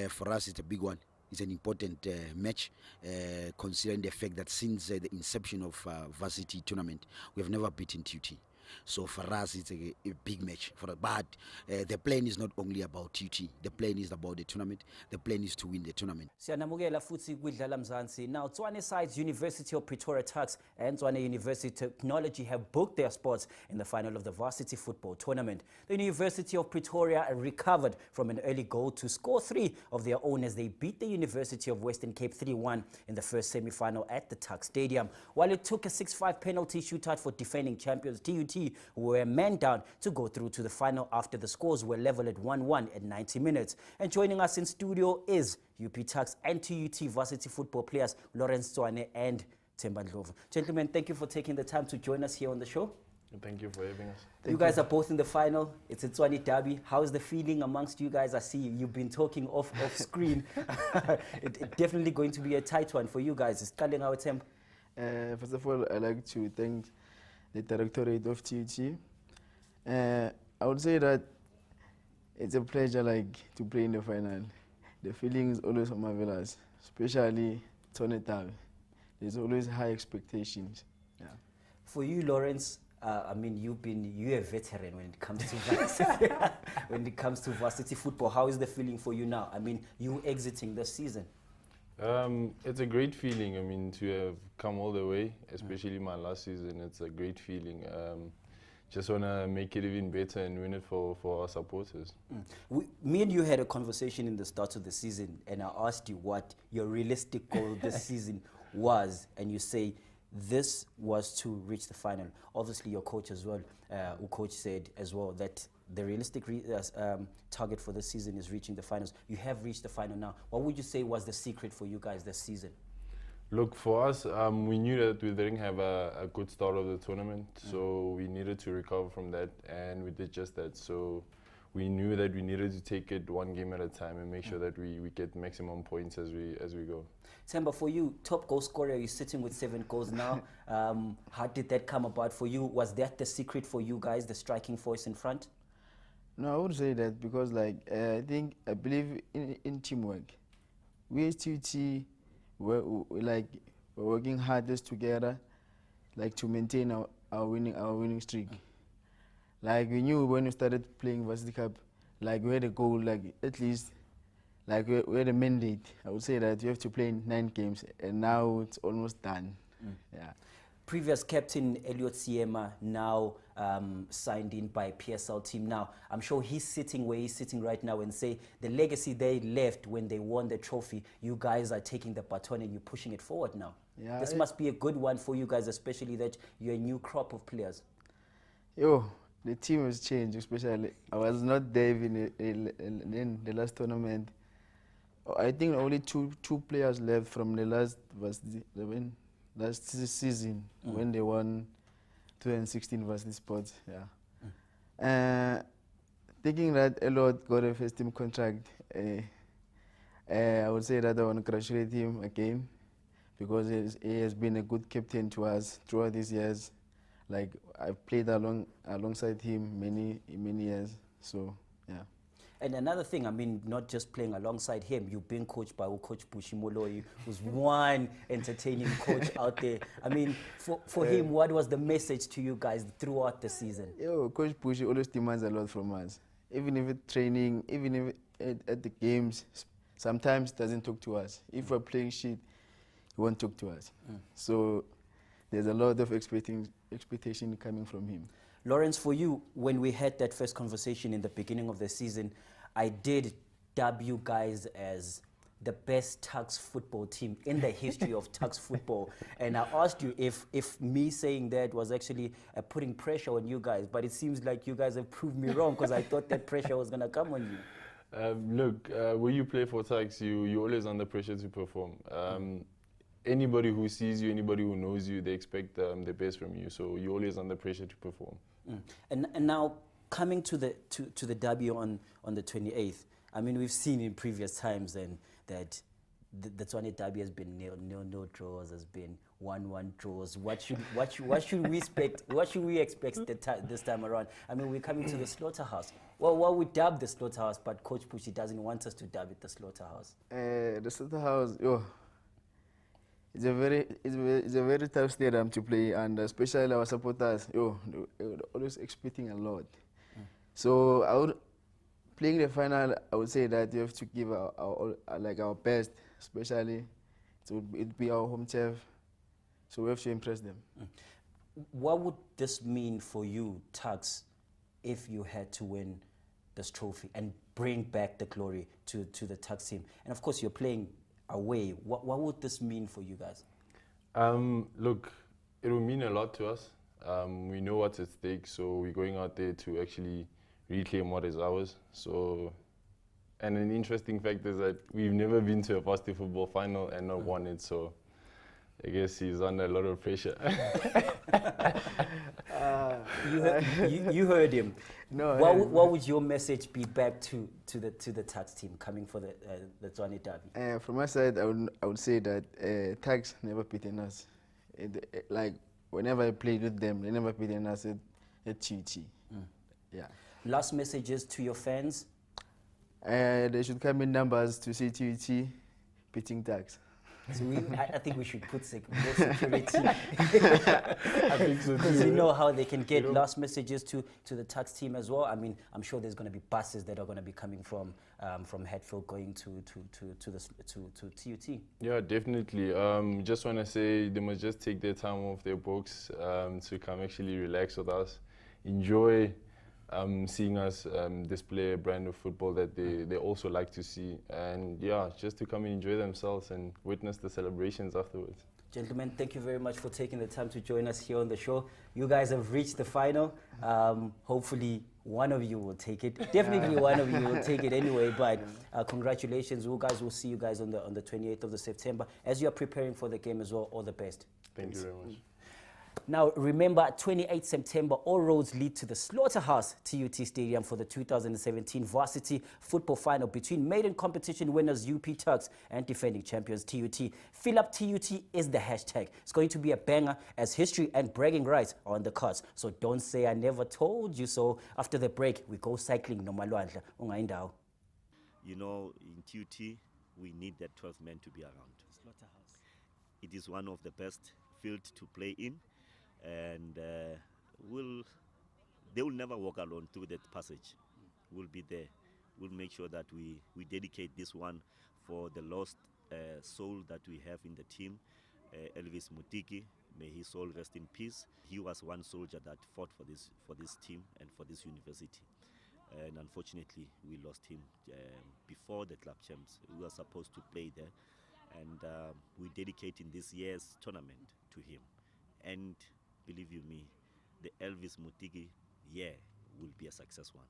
For us, it's a big one. It's an important match, considering the fact that since the inception of Varsity tournament, we have never beaten TUT. So for us, it's a big match. But the plan is not only about TUT. The plan is about the tournament. The plan is to win the tournament. Siyanamukela futhi kwidlala Mzansi. Now, Ntswane sides University of Pretoria Tuks and Ntswane University Technology have booked their spots in the final of the Varsity football tournament. The University of Pretoria recovered from an early goal to score 3 of their own as they beat the University of Western Cape 3-1 in the first semi-final at the Tuks Stadium. While it took a 6-5 penalty shootout for defending champions TUT, who were man down to go through to the final after the scores were level at 1-1 at 90 minutes. And joining us in studio is UP Tuks and TUT Varsity football players Ntswane and Themba Ndlovu. Gentlemen, thank you for taking the time to join us here on the show. Thank you for having us. You guys are both in the final. It's a Ntswane derby. How's the feeling amongst you guys? I see you've been talking off screen. It's definitely going to be a tight one for you guys. It's calling out Themba. First of all, I'd like to thank the directorate of TUT. I would say that it's a pleasure to play in the final. The feeling is always marvelous, especially Ntswane derby. There's always high expectations. Yeah. For you, Lawrence, I mean, you're a veteran when it comes to varsity, when it comes to varsity football. How is the feeling for you now? I mean, you exiting this season. It's a great feeling. I mean, to have come all the way, especially my last season, it's a great feeling. Just want to make it even better and win it for our supporters. Me and you had a conversation in the start of the season, and I asked you what your realistic goal this season was, and you say this was to reach the final. Obviously, your coach as well, coach said as well that the realistic target for this season is reaching the finals. You have reached the final now. What would you say was the secret for you guys this season? Look, for us, we knew that we didn't have a good start of the tournament, so we needed to recover from that, and we did just that. So we knew that we needed to take it one game at a time and make sure that we get maximum points as we go. Themba, for you, top goal scorer, you're sitting with 7 goals now. How did that come about for you? Was that the secret for you guys, the striking force in front? No, I would say that because I believe in teamwork. We as TUT we're working hardest together, to maintain our winning streak. We knew when we started playing Varsity Cup, we had a goal, at least, we had a mandate. I would say that you have to play 9 games, and now it's almost done. Yeah. Previous captain Elliot Siema now signed in by PSL team now. I'm sure he's sitting where he's sitting right now and say the legacy they left when they won the trophy, you guys are taking the baton and you're pushing it forward now. Yeah, this must be a good one for you guys, especially that you're a new crop of players. The team has changed, especially. I was not there even in the last tournament. I think only two players left from the last season when they won 2016 Varsity Sports. Yeah. Thinking that Elliot got a first team contract, I would say that I want to congratulate him again because he has been a good captain to us throughout these years. I've played alongside him many years, so yeah. And another thing, I mean, not just playing alongside him, you've been coached by Coach Bushimoloi, who's one entertaining coach out there. I mean, for him, what was the message to you guys throughout the season? Coach Bushi always demands a lot from us. Even if it's training, even if at the games, sometimes doesn't talk to us. If we're playing shit, he won't talk to us. So there's a lot of expectation coming from him. Lawrence, for you, when we had that first conversation in the beginning of the season, I did dub you guys as the best Tuks football team in the history of Tuks football. And I asked you if me saying that was actually putting pressure on you guys, but it seems like you guys have proved me wrong because I thought that pressure was going to come on you. Look, when you play for Tuks, you're always under pressure to perform. Anybody who sees you, anybody who knows you, they expect the best from you. So you're always under pressure to perform. And now coming to the derby on the 28th, I mean, we've seen in previous times that the Ntswane derby has been nil draws, has been 1-1 draws. What should we expect? What should we expect this time around? I mean, we're coming to the slaughterhouse. Well, we dub the slaughterhouse, but Coach Pushy doesn't want us to dub it the slaughterhouse. The slaughterhouse, it's a very tough stadium to play, and especially our supporters, they're always expecting a lot. So playing the final, I would say that you have to give our best, especially it would be our home turf, so we have to impress them. What would this mean for you, Tugs, if you had to win this trophy and bring back the glory to the Tugs team? And of course, you're playing away. What would this mean for you guys? Look, it will mean a lot to us. We know what's at stake, so we're going out there to actually reclaim what is ours. So, and an interesting fact is that we've never been to a Varsity football final and not won it. So, I guess he's under a lot of pressure. You heard him. No. What would your message be back to the Tugs team coming for the Ntswane derby? From my side, I would say that Tugs never beaten us. Like whenever I played with them, they never beaten us at TUT. Yeah. Last messages to your fans? They should come in numbers to see TUT beating Tugs. So I think we should put more security. I think so Because too. you know how they can get last messages to the Tugs team as well. I mean, I'm sure there's going to be buses that are going to be coming from Hatfield going to TUT. Yeah, definitely. Just want to say they must just take their time off their books to come actually relax with us, enjoy seeing us display a brand of football that they also like to see, and yeah, just to come and enjoy themselves and witness the celebrations afterwards. Gentlemen, thank you very much for taking the time to join us here on the show. You guys have reached the final. Hopefully one of you will take it. Definitely one of you will take it anyway, but congratulations. You guys, will see you guys on the 28th of September. As you are preparing for the game as well, all the best. Thank you very much. Now, remember, 28 September, all roads lead to the Slaughterhouse TUT Stadium for the 2017 Varsity Football Final between maiden competition winners UP Tugs and defending champions TUT. Fill up TUT is the hashtag. It's going to be a banger as history and bragging rights are on the cards. So don't say I never told you so. After the break, we go cycling nomalwandla ungayindawo. You know, in TUT, we need that 12 men to be around. Slaughterhouse. It is one of the best fields to play in. And they will never walk alone through that passage. We'll be there. We'll make sure that we dedicate this one for the lost soul that we have in the team, Elvis Mutiki. May his soul rest in peace. He was one soldier that fought for this team and for this university. And unfortunately, we lost him before the club champs. We were supposed to play there. And we're dedicating this year's tournament to him. And believe you me, the Elvis Mutigi year will be a success one.